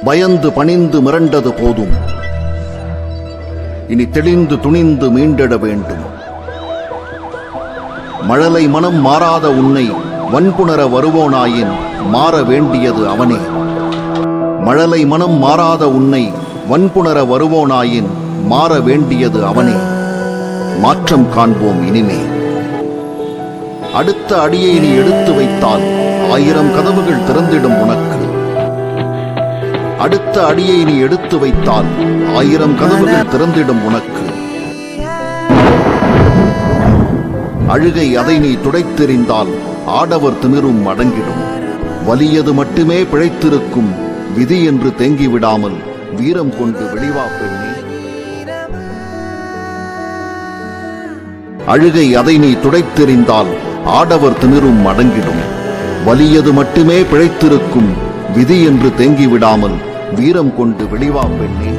பயந்து பணிந்து மிரண்டது போதும். இனி தெளிந்து துணிந்து மீண்டிட வேண்டும். மழலை மனம் மாறாத உன்னை வன்புணர வருவோனாயின் மாற வேண்டியது அவனே. மழலை மனம் மாறாத உன்னை வன்புணர வருவோனாயின் மாற வேண்டியது அவனே. மாற்றம் காண்போம் இனிமே. அடுத்த அடியை நீ எடுத்து வைத்தால் 1000 கதவுகள் திறந்திடும் உனக்கு. அடுத்த அடியை நீ எடுத்து வைத்தால் 1000 கதவுகள் திறந்திடும் உனக்கு. அழுகை அதை நீ துடைத்தெறிந்தால் ஆடவர் திமிரும் அடங்கிடும். வலியது மட்டுமே பிழைத்திருக்கும் விதி என்று தேங்கிவிடாமல் வீரம் கொண்டு வெளிவா பெண்ணே. அழுகை அதை நீ துடைத்தெறிந்தால் ஆடவர் திமிரும் அடங்கிடும். வலியது மட்டுமே பிழைத்திருக்கும் விதி என்று தேங்கிவிடாமல் வீரம் கொண்டு வெளிவா பெண்ணே.